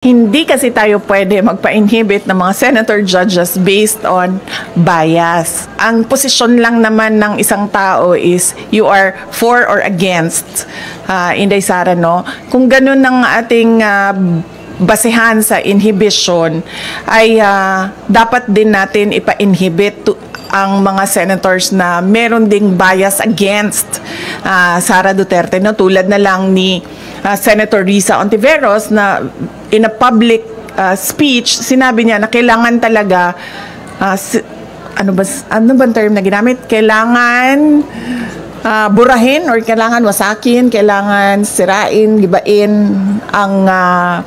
Hindi kasi tayo pwede magpa-inhibit ng mga senator judges based on bias. Ang posisyon lang naman ng isang tao is you are for or against, Inday Sara, no? Kung ganun ang ating basehan sa inhibition, ay dapat din natin ipa-inhibit ang mga senators na meron ding bias against Sara Duterte, no? Tulad na lang ni Senator Risa Ontiveros na in a public speech, sinabi niya na kailangan talaga, ano bang term na ginamit? Kailangan burahin or kailangan wasakin, kailangan sirain, gibain ang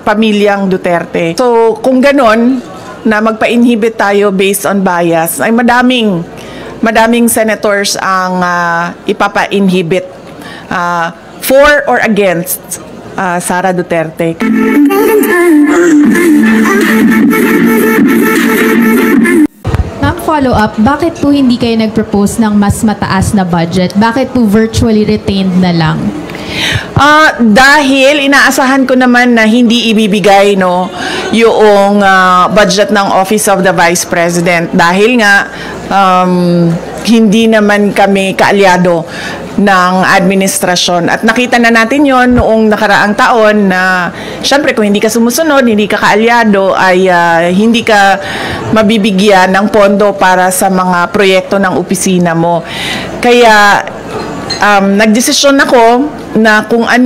pamilyang Duterte. So kung ganon, na magpa-inhibit tayo based on bias, ay madaming senators ang ipapa-inhibit for or against Sara Duterte. Ma'am, follow up, bakit po hindi kayo nag-propose ng mas mataas na budget? Bakit po virtually retained na lang? Dahil inaasahan ko naman na hindi ibibigay yung budget ng Office of the Vice President dahil nga hindi naman kami kaalyado ng administrasyon. At nakita na natin yon noong nakaraang taon na syempre kung hindi ka sumusunod, hindi ka kaalyado, ay hindi ka mabibigyan ng pondo para sa mga proyekto ng opisina mo. Kaya nagdesisyon ako na kung ano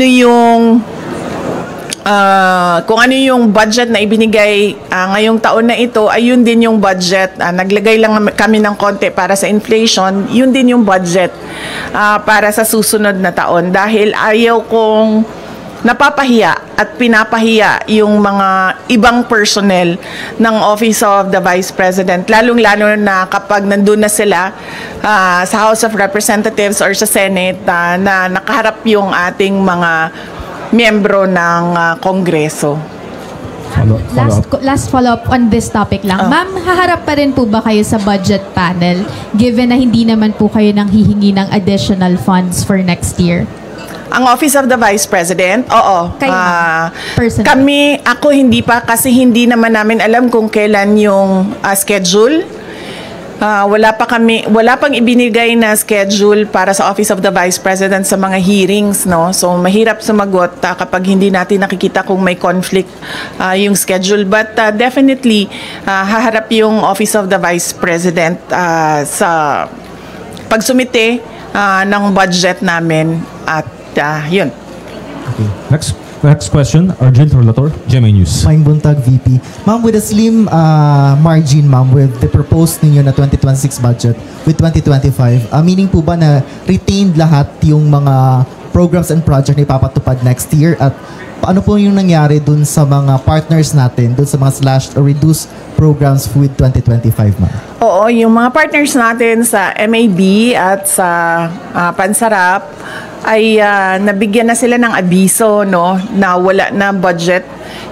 yung budget na ibinigay ngayong taon na ito, ay yun din yung budget. Naglagay lang kami ng konti para sa inflation, yun din yung budget para sa susunod na taon. Dahil ayaw kong napapahiya at pinapahiya yung mga ibang personnel ng Office of the Vice President, lalong-lalo na kapag nandun na sila sa House of Representatives or sa Senate na nakaharap yung ating mga miyembro ng Kongreso. Last follow-up on this topic lang. Ma'am, haharap pa rin po ba kayo sa budget panel given na hindi naman po kayo nang hihingi ng additional funds for next year? Ang Office of the Vice President, oo. Ako hindi pa kasi hindi naman namin alam kung kailan yung schedule. Wala pang ibinigay na schedule para sa Office of the Vice President sa mga hearings, no? So mahirap sumagot kapag hindi natin nakikita kung may conflict yung schedule, but definitely haharap yung Office of the Vice President sa pagsumite ng budget namin at yun. Okay. Next question, Arjun Relator, GMA News. Maing Buntag, VP. Ma'am, with a slim margin, ma'am, with the proposed ninyo na 2026 budget with 2025, meaning po ba na retained lahat yung mga programs and project na ipapatupad next year? At paano po yung nangyari dun sa mga partners natin, dun sa mga slashed or reduced programs with 2025, ma'am? Oo, yung mga partners natin sa MAB at sa Pansarap ay nabigyan na sila ng abiso, no, na wala na budget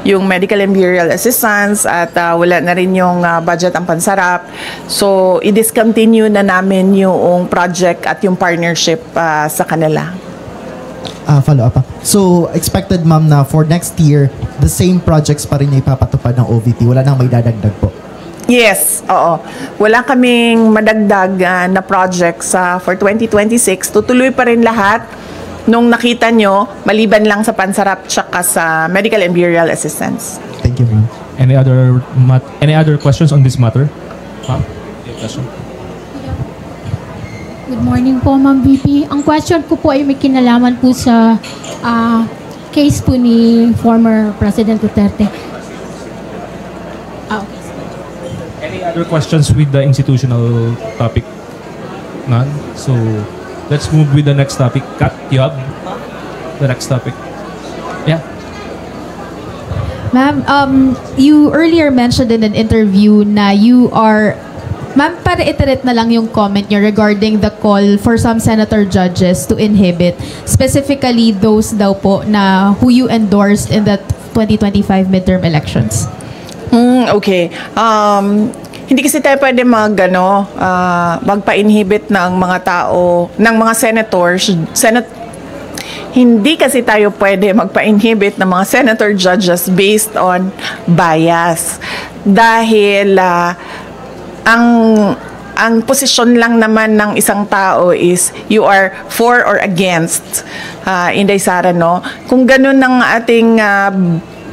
yung medical and burial assistance at wala na rin yung budget ang Pansarap. So, i-discontinue na namin yung project at yung partnership sa kanila. Follow up. So, expected, ma'am, na for next year, the same projects pa rin yung ipapatupad ng OVP? Wala nang may dadagdag po? Yes, oo. Wala kaming madagdag na projects for 2026. Tutuloy pa rin lahat nung nakita nyo, maliban lang sa Pansarap tsaka sa medical and burial assistance. Thank you, ma'am. Any other questions on this matter? Ma'am, question. Good morning po, Ma'am VP. Ang question ko po ay may kinalaman po sa case po ni former President Duterte. Okay. Any other questions with the institutional topic? None? So, let's move with the next topic. Kat, you have the next topic. Yeah. Ma'am, you earlier mentioned in an interview na you are... Ma'am, para iterate na lang yung comment nyo regarding the call for some senator judges to inhibit, specifically those daw po na who you endorsed in the 2025 midterm elections. Okay. Hindi kasi tayo pwede magpa-inhibit ng mga tao, ng mga senators. hindi kasi tayo pwede magpa-inhibit ng mga senator judges based on bias. Dahil ang posisyon lang naman ng isang tao is you are for or against. Inday Sara, no? Kung ganun ang ating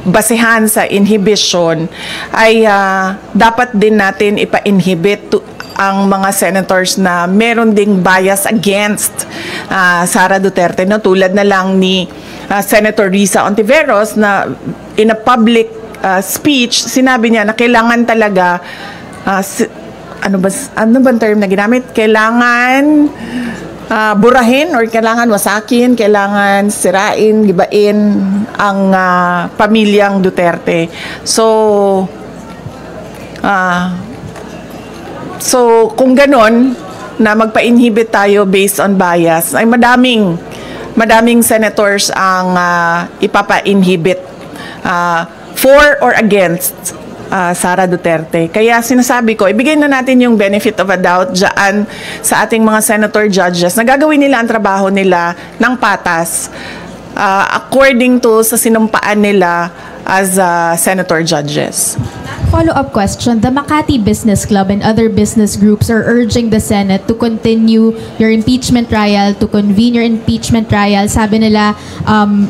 basehan sa inhibition, ay dapat din natin ipa-inhibit ang mga senators na meron ding bias against Sara Duterte, no? Tulad na lang ni Senator Risa Ontiveros na in a public speech, sinabi niya na kailangan talaga ano bang term na ginamit? Kailangan burahin or kailangan wasakin, kailangan sirain, gibain ang pamilyang Duterte. So kung ganon na magpa-inhibit tayo based on bias, ay madaming senators ang ipapa-inhibit for or against Sara Duterte. Kaya sinasabi ko, ibigay na natin yung benefit of a doubt dyan sa ating mga senator judges na gagawin nila ang trabaho nila ng patas according to sa sinumpaan nila as senator judges. Follow-up question. The Makati Business Club and other business groups are urging the Senate to continue your impeachment trial, to convene your impeachment trial. Sabi nila,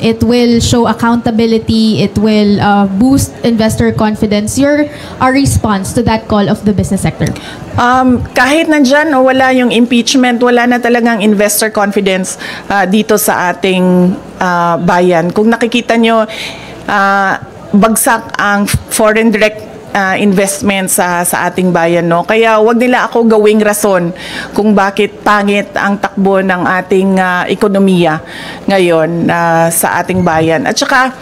it will show accountability, it will boost investor confidence. Your response to that call of the business sector? Kahit nandyan o wala yung impeachment, wala na talagang investor confidence dito sa ating bayan. Kung nakikita nyo, bagsak ang foreign direct investment sa ating bayan, no? Kaya wag nila ako gawing rason kung bakit pangit ang takbo ng ating ekonomiya ngayon sa ating bayan. At saka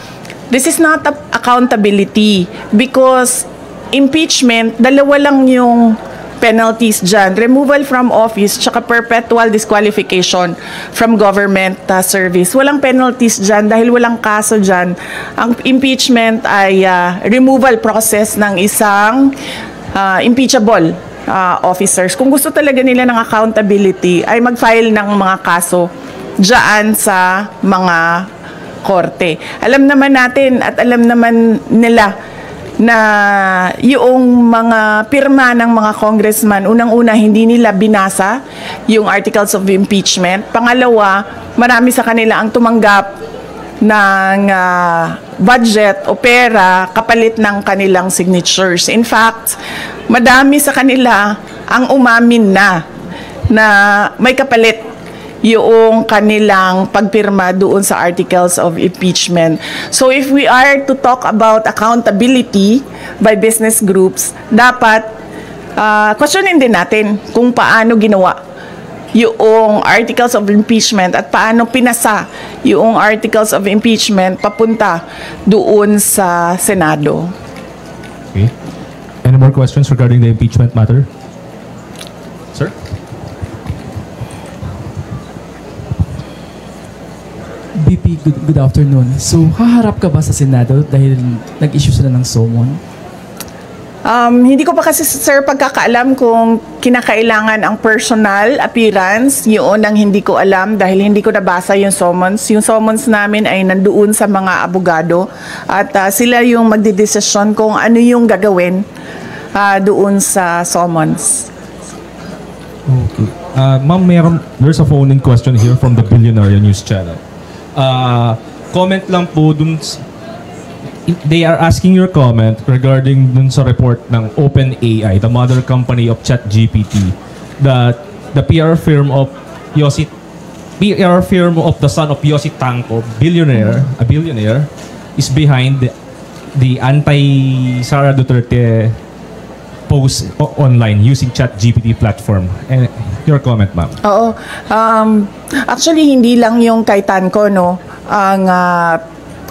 this is not accountability because impeachment, dalawa lang yung penalties dyan. Removal from office tsaka perpetual disqualification from government service. Walang penalties dyan dahil walang kaso dyan. Ang impeachment ay removal process ng isang impeachable officers. Kung gusto talaga nila ng accountability, ay mag-file ng mga kaso dyan sa mga korte. Alam naman natin at alam naman nila na yung mga pirma ng mga congressman, unang-una hindi nila binasa yung articles of impeachment. Pangalawa, marami sa kanila ang tumanggap ng budget o pera kapalit ng kanilang signatures. In fact, madami sa kanila ang umamin na may kapalit yung kanilang pagpirma doon sa articles of impeachment. So if we are to talk about accountability by business groups, dapat questionin din natin kung paano ginawa yung articles of impeachment at paano pinasa yung articles of impeachment papunta doon sa Senado. Okay. Any more questions regarding the impeachment matter? Sir? VP, good afternoon. So, haharap ka ba sa Senado dahil nag-issue sila ng summon? Hindi ko pa kasi, sir, pagkakaalam kung kinakailangan ang personal appearance. Yun ang hindi ko alam dahil hindi ko nabasa yung summons. Yung summons namin ay nandoon sa mga abogado at sila yung magdidesisyon kung ano yung gagawin doon sa summons. Okay. Ma'am, there's a phone-in question here from the Billionaire News Channel. Comment lang po dun they are asking your comment regarding dun sa report ng OpenAI, the mother company of ChatGPT, that the PR firm of the son of Yossi Tanco, a billionaire, is behind the anti-Sara Duterte post online using ChatGPT platform. And your comment, ma'am. Oo. Actually, hindi lang yung kay Tanco, no? Ang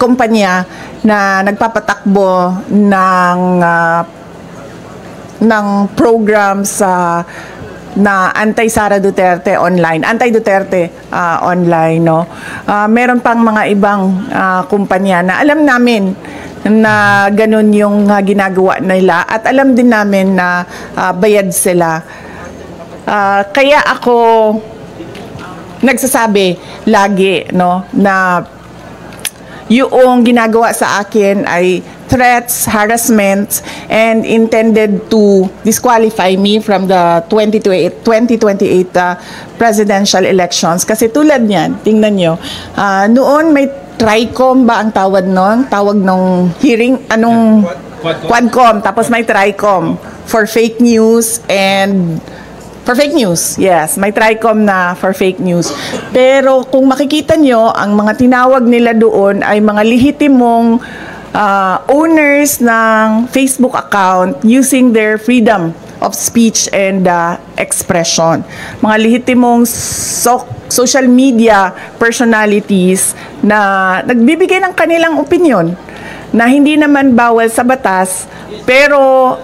kumpanya na nagpapatakbo ng program na anti-Sara Duterte online, anti-Duterte online, no? Meron pang mga ibang kumpanya na alam namin na ganun yung ginagawa nila at alam din namin na bayad sila. Kaya ako nagsasabi lagi, no, na yung ginagawa sa akin ay threats, harassment, and intended to disqualify me from the 2028 presidential elections. Kasi tulad niyan, tingnan nyo, noon may TRICOM ba ang tawag nun? Tawag nung hearing, anong... Quadcom. Tapos may TRICOM for fake news and... For fake news, yes. May TRICOM na for fake news. Pero kung makikita nyo, ang mga tinawag nila doon ay mga lehitimong owners ng Facebook account using their freedom of speech and expression. Mga lehitimong social media personalities na nagbibigay ng kanilang opinion na hindi naman bawal sa batas, pero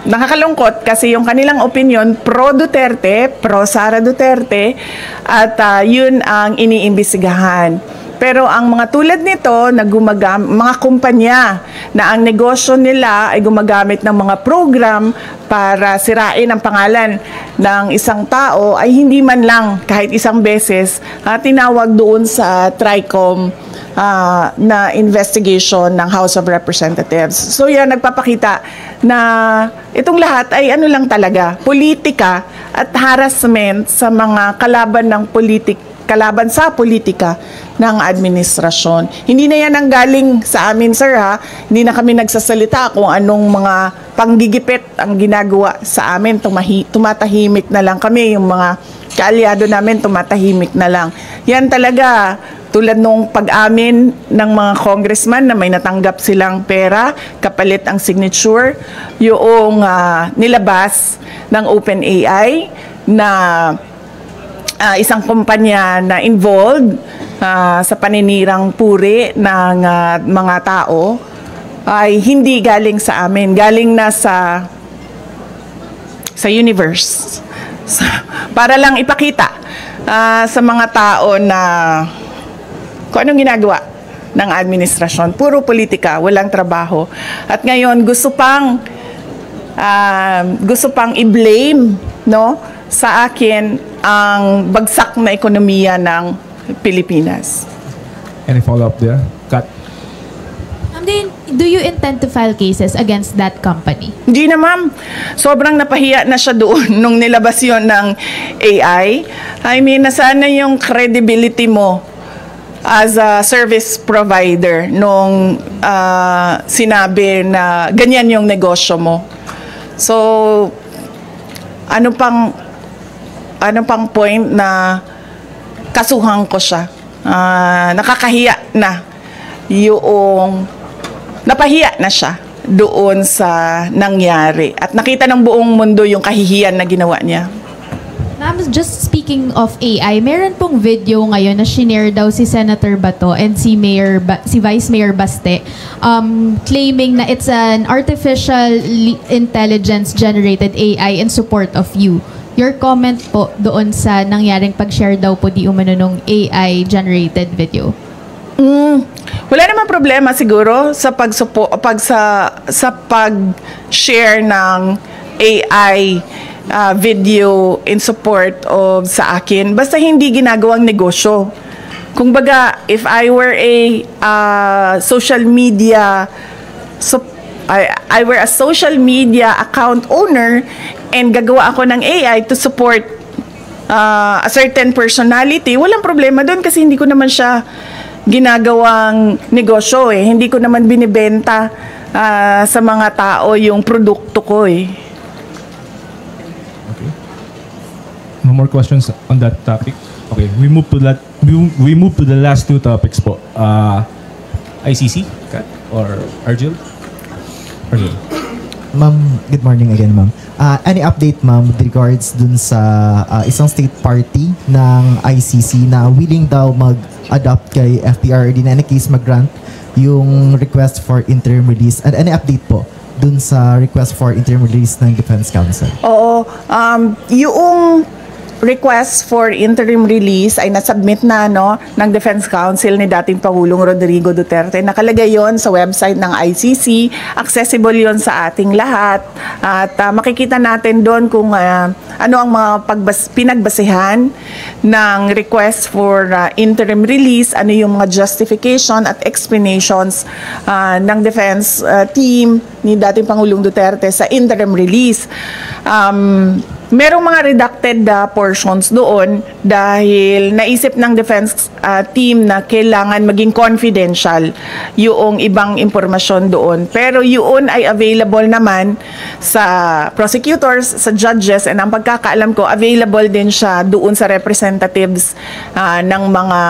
nakakalungkot kasi yung kanilang opinion pro Duterte, pro Sara Duterte, at yun ang iniimbestigahan. Pero ang mga tulad nito na mga kumpanya na ang negosyo nila ay gumagamit ng mga program para sirain ang pangalan ng isang tao, ay hindi man lang kahit isang beses tinawag doon sa TRICOM na investigation ng House of Representatives. So yan, nagpapakita na itong lahat ay ano lang talaga, politika at harassment sa mga kalaban sa politika ng administrasyon. Hindi na yan ang galing sa amin, sir, ha? Hindi na kami nagsasalita kung anong mga panggigipit ang ginagawa sa amin. Tumatahimik na lang kami. Yung mga kaalyado namin, tumatahimik na lang. Yan talaga, tulad nung pag-amin ng mga congressman na may natanggap silang pera, kapalit ang signature, yung nilabas ng OpenAI na isang kumpanya na involved sa paninirang puri ng mga tao, ay hindi galing sa amin, galing na sa universe. Para lang ipakita sa mga tao na kung anong ginagawa ng administrasyon. Puro politika, walang trabaho. At ngayon, gusto pang i-blame, no, sa akin ang bagsak na ekonomiya ng Pilipinas. Any follow-up there? Kat? Do you intend to file cases against that company? Hindi na, ma'am. Sobrang napahiya na siya doon nung nilabas yon ng AI. I mean, nasaan na yung credibility mo as a service provider nung sinabi na ganyan yung negosyo mo. So, ano pang point na kasuhan ko siya? Nakakahiya na yung napahiya na siya doon sa nangyari. At nakita ng buong mundo yung kahihiyan na ginawa niya. Ma'am, just speaking of AI, meron pong video ngayon na shinare daw si Senator Bato and si Vice Mayor Baste, claiming na it's an artificial intelligence generated AI in support of you. Your comment po doon sa nangyaring pag-share daw po di umano nung AI generated video. Wala namang problema siguro sa pag-share ng AI video in support of sa akin, basta hindi ginagawang negosyo. Kung baga, if I were a social media I were a social media account owner and gagawa ako ng AI to support a certain personality, walang problema doon kasi hindi ko naman siya ginagawang negosyo eh. Hindi ko naman binibenta sa mga tao yung produkto ko eh. No more questions on that topic. Okay, we move to the last two topics po. ICC, Kat, or Argel? Argel. Ma'am, good morning again, ma'am. Any update, ma'am, with regards dun sa isang state party ng ICC na willing daw mag-adopt kay FPRD na any case mag-grant yung request for interim release? And any update po dun sa request for interim release ng Defense Council? Oo, yung request for interim release ay nasubmit na ng Defense Counsel ni dating Pangulong Rodrigo Duterte. Nakalagay yon sa website ng ICC, accessible yon sa ating lahat, at makikita natin doon kung ano ang mga pinagbasehan ng request for interim release, ano yung mga justification at explanations ng defense team ni dating Pangulong Duterte sa interim release. Merong mga redacted portions doon dahil naisip ng defense team na kailangan maging confidential yung ibang impormasyon doon. Pero yun ay available naman sa prosecutors, sa judges, and ang pagkakaalam ko, available din siya doon sa representatives ng mga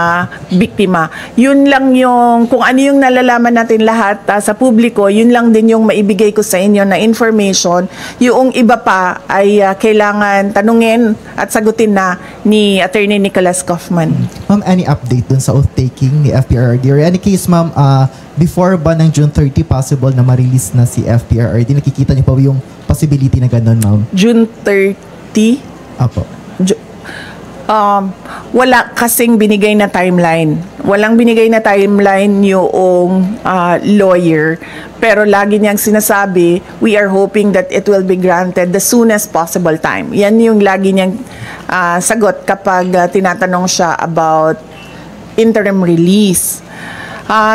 biktima. Yun lang yung, kung ano yung nalalaman natin lahat sa publiko, yun lang din yung maibigay ko sa inyo na information. Yung iba pa ay kailangan tanungin at sagutin na ni Attorney Nicholas Kaufman. Ma'am, any update dun sa oath-taking ni FPRRD? Or any case, ma'am, before ba ng June 30 possible na ma-release na si FPRRD? Nakikita niyo pa yung possibility na gano'n, ma'am? June 30? Apo. Wala kasing binigay na timeline. Walang binigay na timeline yung lawyer. Pero lagi niyang sinasabi, we are hoping that it will be granted the soonest possible time. Yan yung lagi niyang sagot kapag tinatanong siya about interim release.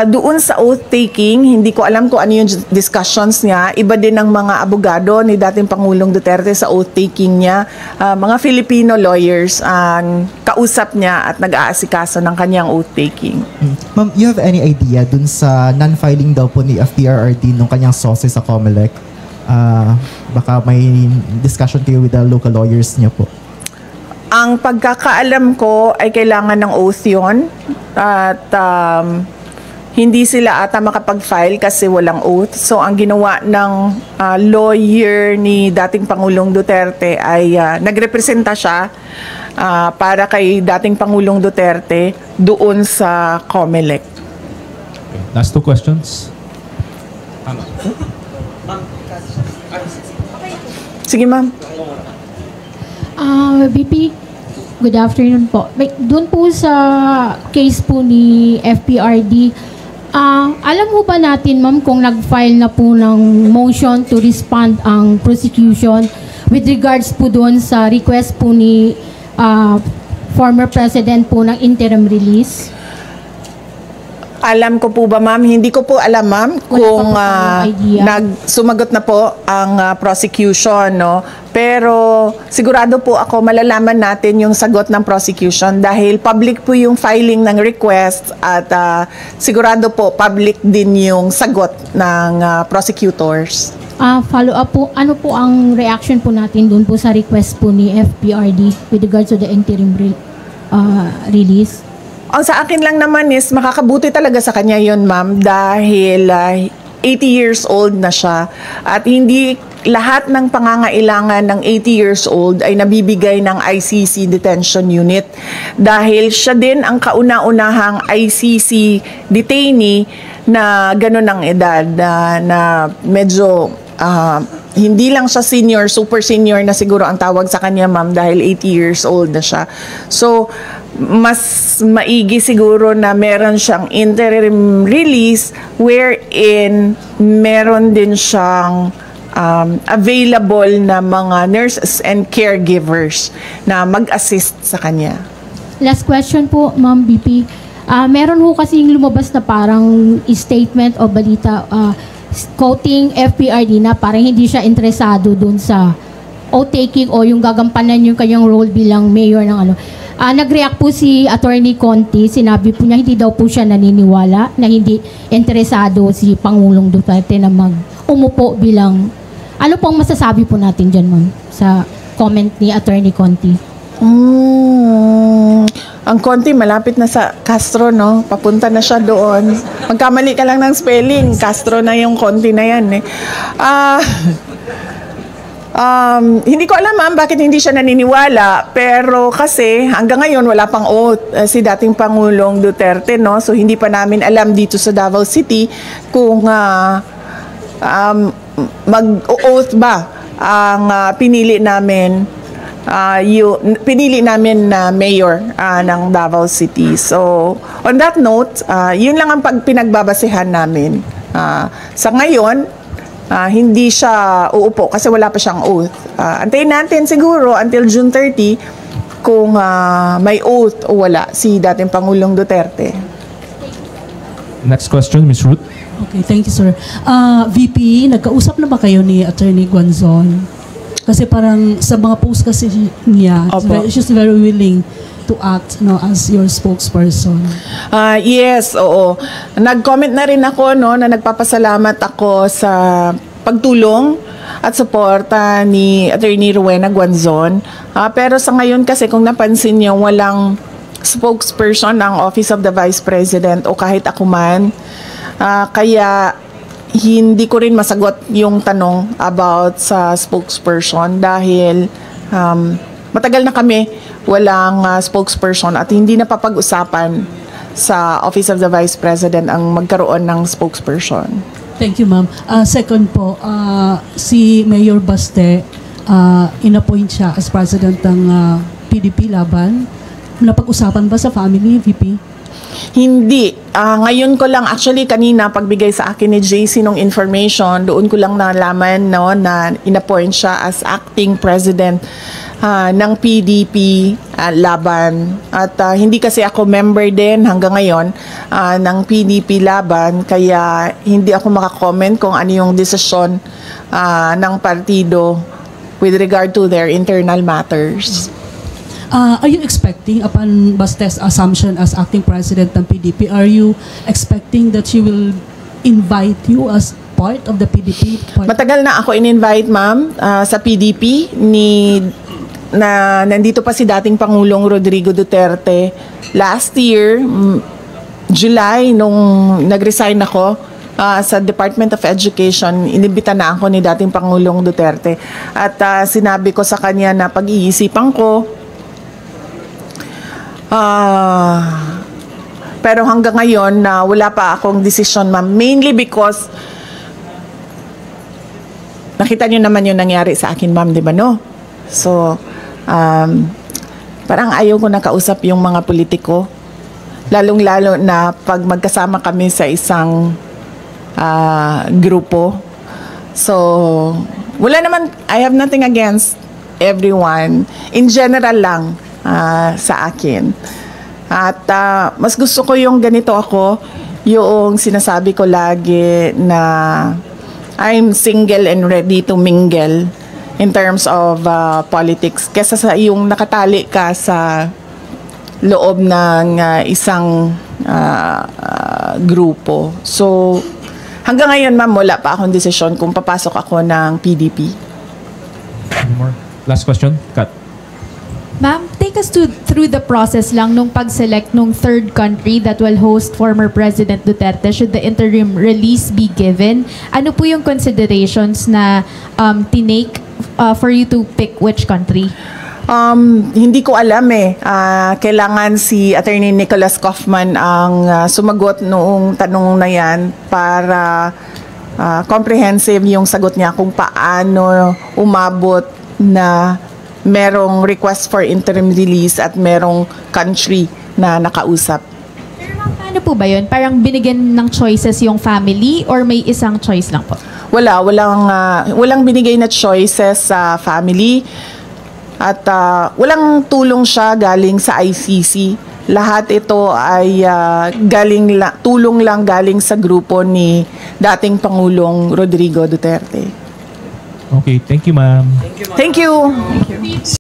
Doon sa oath-taking, hindi ko alam kung ano yung discussions niya. Iba din ng mga abogado ni dating Pangulong Duterte sa oath-taking niya. Mga Filipino lawyers ang kausap niya at nag-aasikaso ng kanyang oath-taking. Ma'am, you have any idea dun sa non-filing daw po ni FPRRD nung kanyang sources sa COMELEC? Baka may discussion kayo with the local lawyers niya po. Ang pagkakaalam ko ay kailangan ng oath yun. At hindi sila ata makapag-file kasi walang oath. So, ang ginawa ng lawyer ni dating Pangulong Duterte ay nagrepresenta siya para kay dating Pangulong Duterte doon sa COMELEC. Okay. Last two questions. Sige, ma'am. BP, good afternoon po. Doon po sa case po ni FPRD, alam mo ba natin, ma'am, kung nag-file na po ng motion to respond ang prosecution with regards po doon sa request po ni former president po ng interim release? Alam ko po ba, ma'am? Hindi ko po alam, ma'am, kung sumagot na po ang prosecution, no? Pero sigurado po ako malalaman natin yung sagot ng prosecution dahil public po yung filing ng request at sigurado po public din yung sagot ng prosecutors. Follow up po, ano po ang reaction po natin doon po sa request po ni FPRD with regards to the interim release? Ang sa akin lang naman is makakabuti talaga sa kanya yon, ma'am, dahil 80 years old na siya at hindi lahat ng pangangailangan ng 80 years old ay nabibigay ng ICC detention unit dahil siya din ang kauna-unahang ICC detainee na ganun ang edad na medyo hindi lang siya senior, super senior na siguro ang tawag sa kanya, ma'am, dahil 80 years old na siya. So, mas maigi siguro na meron siyang interim release wherein meron din siyang available na mga nurses and caregivers na mag-assist sa kanya. Last question po, Ma'am BP. Meron ho kasing lumabas na parang statement o balita quoting FPRD na parang hindi siya interesado dun sa oath-taking o yung gagampanan yung kanyang role bilang mayor ng ano. Nag-react po si Attorney Conti, sinabi po niya hindi daw po siya naniniwala na hindi interesado si Pangulong Duterte na umupo bilang, ano pong masasabi po natin dyan, ma'am, sa comment ni Attorney Conti? Ang Conti malapit na sa Castro, no? Papunta na siya doon. Magkamali ka lang ng spelling, Castro na yung Conti na yan, eh. Hindi ko alam, ma'am, bakit hindi siya naniniwala, pero kasi hanggang ngayon wala pang oath si dating Pangulong Duterte, no? So hindi pa namin alam dito sa Davao City kung mag-oath ba ang pinili namin pinili namin na mayor ng Davao City. So, on that note, yun lang ang pinagbabasehan namin. Sa ngayon, hindi siya uupo kasi wala pa siyang oath. Antayin natin siguro until June 30 kung may oath o wala si dating Pangulong Duterte. Next question, Ms. Ruth. Okay, thank you, sir. VP, nagkausap na ba kayo ni Attorney Guanzon? Kasi parang sa mga post kasi niya, she's very willing to act as your spokesperson. Yes, oo. Nag-comment na rin ako na nagpapasalamat ako sa pagtulong at suporta ni Attorney Rowena Guanzon. Pero sa ngayon kasi kung napansin niyo, walang spokesperson ang Office of the Vice President o kahit ako man. Kaya hindi ko rin masagot yung tanong about sa spokesperson dahil matagal na kami walang spokesperson at hindi na papag-usapan sa Office of the Vice President ang magkaroon ng spokesperson. Thank you, ma'am. Second po, si Mayor Baste, inappoint siya as president ng PDP Laban. Napag-usapan ba sa family, VP? Hindi. Ngayon ko lang, actually kanina pagbigay sa akin ni JC nung information, doon ko lang nalaman na inappoint siya as acting president ng PDP Laban. At hindi kasi ako member din hanggang ngayon ng PDP Laban, kaya hindi ako makakomment kung ano yung desisyon ng partido with regard to their internal matters. Are you expecting, upon Baste's assumption as acting president ng PDP, are you expecting that she will invite you as part of the PDP? Matagal na ako in-invite, ma'am, sa PDP na nandito pa si dating Pangulong Rodrigo Duterte. Last year, July, nung nag-resign ako sa Department of Education, inibita na ako ni dating Pangulong Duterte. At sinabi ko sa kanya na pag-iisipan ko, pero hanggang ngayon wala pa akong decision, ma'am, mainly because nakita niyo naman yung nangyari sa akin, ma'am, di ba, no? So parang ayaw ko nakausap yung mga politiko, lalong-lalo na pag magkasama kami sa isang grupo. So wala naman, I have nothing against everyone, in general lang sa akin. At mas gusto ko yung ganito ako, yung sinasabi ko lagi na I'm single and ready to mingle in terms of politics, kesa sa yung nakatali ka sa loob ng isang grupo. So hanggang ngayon, ma'am, wala pa akong desisyon kung papasok ako ng PDP. Last question, Kat. Ma'am, take us through the process lang nung pag-select nung third country that will host former President Duterte should the interim release be given. Ano po yung considerations na tinake for you to pick which country? Hindi ko alam kailangan si Attorney Nicholas Kaufman ang sumagot noong tanong na yan para comprehensive yung sagot niya kung paano umabot na merong request for interim release at merong country na nakausap. Pero ma'am, paano po ba yun? Parang binigyan ng choices yung family or may isang choice lang po? Walang binigay na choices sa family at walang tulong siya galing sa ICC. Lahat ito ay tulong lang galing sa grupo ni dating Pangulong Rodrigo Duterte. Okay, thank you, ma'am. Thank you.